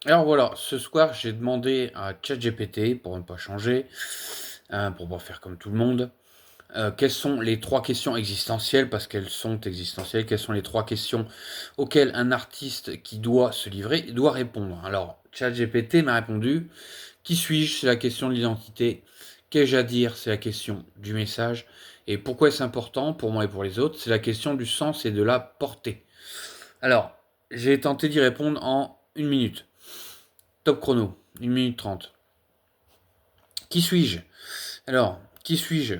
Alors voilà, ce soir, j'ai demandé à ChatGPT, pour ne pas changer, pour pas faire comme tout le monde, quelles sont les trois questions existentielles, parce qu'elles sont existentielles, quelles sont les trois questions auxquelles un artiste qui doit se livrer doit répondre. Alors, ChatGPT m'a répondu, qui suis-je? C'est la question de l'identité. Qu'ai-je à dire? C'est la question du message. Et pourquoi est-ce important pour moi et pour les autres? C'est la question du sens et de la portée. Alors, j'ai tenté d'y répondre en une minute. Top chrono, 1 minute 30. Qui suis-je? Alors, qui suis-je?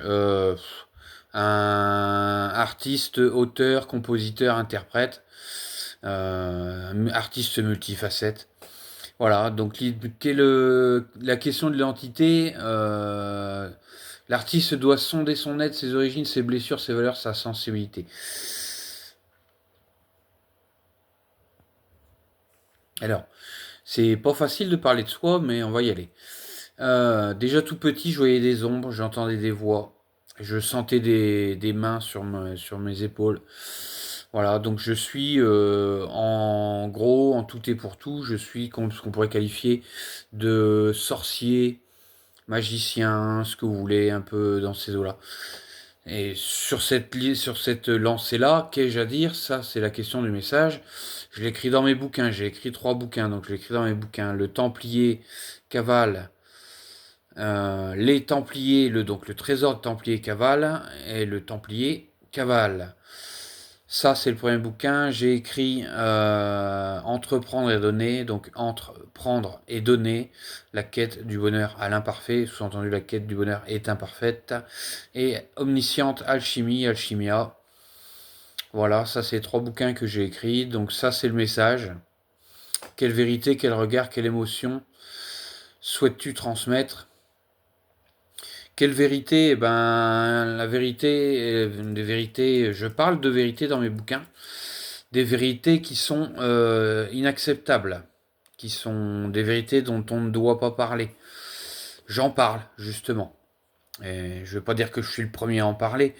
Un artiste, auteur, compositeur, interprète, artiste multifacette. Voilà, donc la question de l'identité, l'artiste doit sonder son être, ses origines, ses blessures, ses valeurs, sa sensibilité. Alors, c'est pas facile de parler de soi, mais on va y aller. Déjà tout petit, je voyais des ombres, j'entendais des voix, je sentais des mains sur mes épaules. Voilà, donc je suis en gros, en tout et pour tout, je suis ce qu'on pourrait qualifier de sorcier, magicien, ce que vous voulez, un peu dans ces eaux-là. Et sur cette lancée-là, qu'ai-je à dire? Ça, c'est la question du message. Je l'écris dans mes bouquins, j'ai écrit 3 bouquins, donc je l'écris dans mes bouquins. Le Templier cavale les Templiers, donc le trésor de Templier cavale et le Templier cavale. Ça, c'est le premier bouquin. J'ai écrit Entreprendre et donner, donc entreprendre et donner, la quête du bonheur à l'imparfait, sous-entendu la quête du bonheur est imparfaite, et Omnisciente Alchimie, Alchimia. Voilà, ça c'est 3 bouquins que j'ai écrits, donc ça c'est le message. Quelle vérité, quel regard, quelle émotion souhaites-tu transmettre? Quelle vérité? Eh ben, la vérité, des vérités, je parle de vérités dans mes bouquins, des vérités qui sont inacceptables, qui sont des vérités dont on ne doit pas parler. J'en parle, justement. Et je ne veux pas dire que je suis le premier à en parler,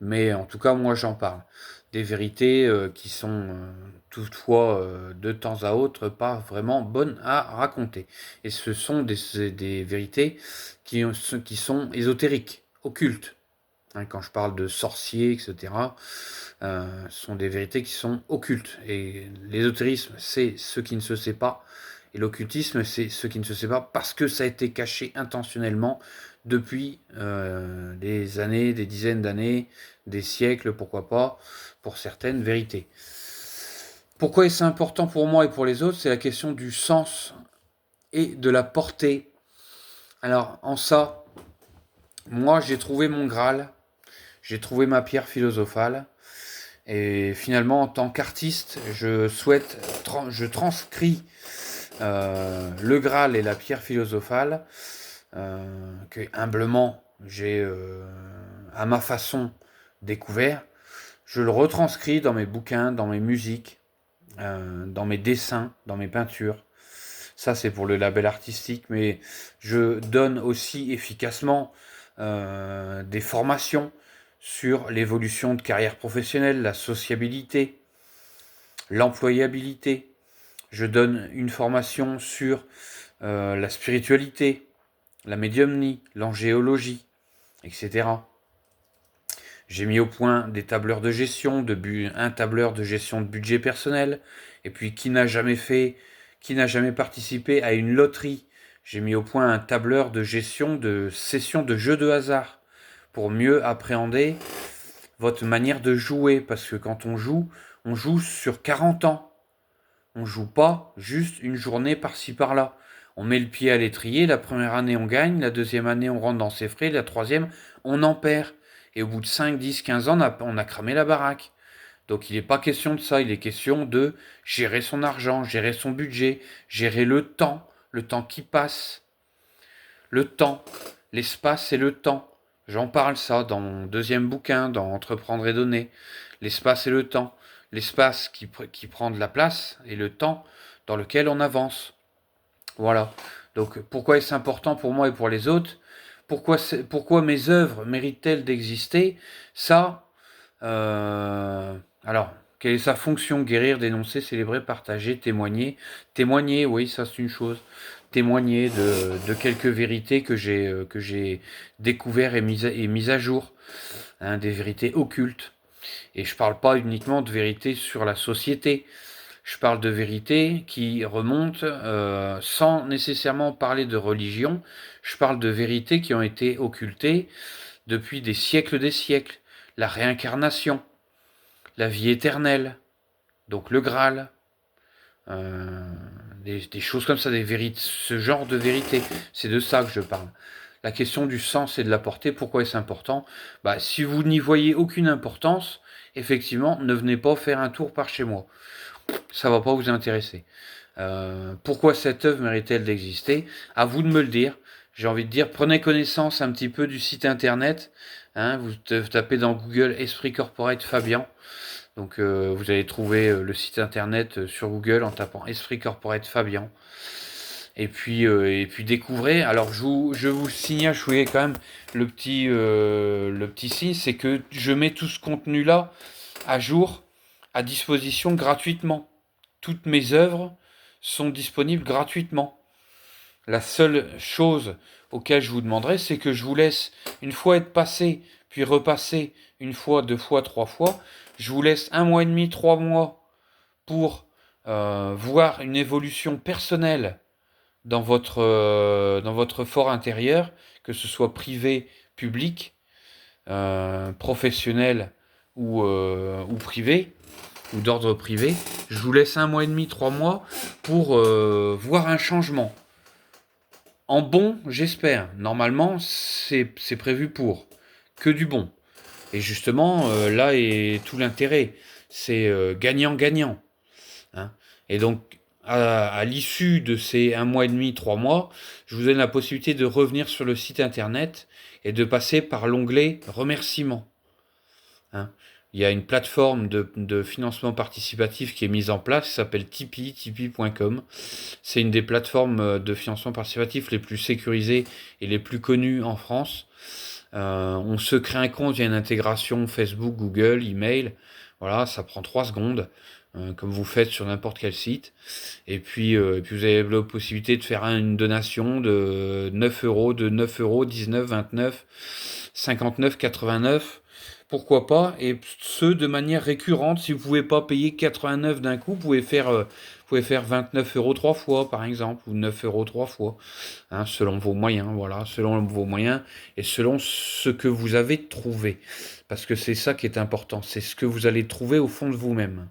mais en tout cas, moi, j'en parle. Des vérités qui sont toutefois, de temps à autre, pas vraiment bonnes à raconter. Et ce sont des vérités qui sont ésotériques, occultes. Hein, quand je parle de sorciers, etc., ce sont des vérités qui sont occultes. Et l'ésotérisme, c'est ce qui ne se sait pas. Et l'occultisme, c'est ce qui ne se sait pas parce que ça a été caché intentionnellement depuis des années, des dizaines d'années, des siècles, pourquoi pas, pour certaines vérités. Pourquoi est-ce important pour moi et pour les autres? C'est la question du sens et de la portée. Alors, en ça, moi, j'ai trouvé mon Graal, j'ai trouvé ma pierre philosophale. Et finalement, en tant qu'artiste, je transcris le Graal et la pierre philosophale que humblement j'ai à ma façon découvert. Je le retranscris dans mes bouquins, dans mes musiques, dans mes dessins, dans mes peintures. Ça, c'est pour le label artistique, mais je donne aussi efficacement des formations sur l'évolution de carrière professionnelle, la sociabilité, l'employabilité. Je donne une formation sur la spiritualité, la médiumnie, l'angéologie, etc. J'ai mis au point des tableurs de gestion, un tableur de gestion de budget personnel, et puis qui n'a jamais participé à une loterie. J'ai mis au point un tableur de gestion de session de jeux de hasard pour mieux appréhender votre manière de jouer, parce que quand on joue sur 40 ans. On joue pas juste une journée par-ci par-là. On met le pied à l'étrier, la première année on gagne, la deuxième année on rentre dans ses frais, la troisième on en perd. Et au bout de 5, 10, 15 ans, on a cramé la baraque. Donc il n'est pas question de ça, il est question de gérer son argent, gérer son budget, gérer le temps qui passe, le temps, l'espace et le temps. J'en parle ça dans mon deuxième bouquin, dans Entreprendre et donner. L'espace et le temps. L'espace qui prend de la place et le temps dans lequel on avance. Voilà. Donc pourquoi est-ce important pour moi et pour les autres? Pourquoi mes œuvres méritent-elles d'exister? Ça, alors, Quelle est sa fonction? Guérir, dénoncer, célébrer, partager, témoigner. Témoigner, oui, ça c'est une chose. Témoigner de quelques vérités que j'ai découvert et mises à jour. Hein, des vérités occultes. Et je parle pas uniquement de vérités sur la société. Je parle de vérités qui remontent sans nécessairement parler de religion. Je parle de vérités qui ont été occultées depuis des siècles. La réincarnation, la vie éternelle, donc le Graal, euh, des choses comme ça, des vérités, ce genre de vérité. C'est de ça que je parle. La question du sens et de la portée, pourquoi est-ce important? Bah, si vous n'y voyez aucune importance, effectivement, ne venez pas faire un tour par chez moi. Ça va pas vous intéresser. Pourquoi cette œuvre mérite-t-elle d'exister? À vous de me le dire. J'ai envie de dire, prenez connaissance un petit peu du site internet. Hein, vous tapez dans Google Esprit Corporate Fabian. Donc vous allez trouver le site internet sur Google en tapant Esprit Corporate Fabian. Et puis découvrez. Alors je vous signale, je voulais quand même le petit signe, c'est que je mets tout ce contenu-là à jour, à disposition gratuitement. Toutes mes œuvres sont disponibles gratuitement. La seule chose auquel je vous demanderai, c'est que je vous laisse, une fois être passé, puis repassé, une fois, deux fois, trois fois, je vous laisse 1 mois et demi, 3 mois pour voir une évolution personnelle dans votre fort intérieur, que ce soit privé, public, professionnel ou privé, ou d'ordre privé. Je vous laisse 1 mois et demi, 3 mois pour voir un changement. En bon, j'espère. Normalement, c'est prévu pour. Que du bon. Et justement, là est tout l'intérêt. C'est gagnant-gagnant. Hein. Et donc, à l'issue de ces 1 mois et demi, 3 mois, je vous donne la possibilité de revenir sur le site internet et de passer par l'onglet remerciements. Hein. Il y a une plateforme de financement participatif qui est mise en place, qui s'appelle Tipeee, tipeee.com. C'est une des plateformes de financement participatif les plus sécurisées et les plus connues en France. On se crée un compte via une intégration Facebook, Google, email. Voilà, ça prend 3 secondes, comme vous faites sur n'importe quel site. Et puis vous avez la possibilité de faire une donation de 9 euros, 19, 29, 59, 89. Pourquoi pas? Et ce, de manière récurrente. Si vous pouvez pas payer 89 d'un coup, vous pouvez faire 29 euros 3 fois, par exemple, ou 9 euros 3 fois, hein, selon vos moyens, voilà, selon vos moyens et selon ce que vous avez trouvé. Parce que c'est ça qui est important, c'est ce que vous allez trouver au fond de vous-même.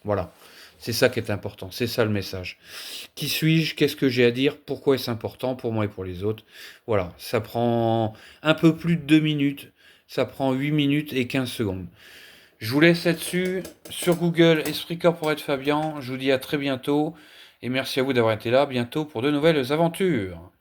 Voilà, c'est ça qui est important, c'est ça le message. Qui suis-je? Qu'est-ce que j'ai à dire? Pourquoi est-ce important pour moi et pour les autres? Voilà, ça prend un peu plus de 2 minutes, ça prend 8 minutes et 15 secondes. Je vous laisse là-dessus, sur Google, Esprit Corporate Fabian. Je vous dis à très bientôt, et merci à vous d'avoir été là, bientôt pour de nouvelles aventures.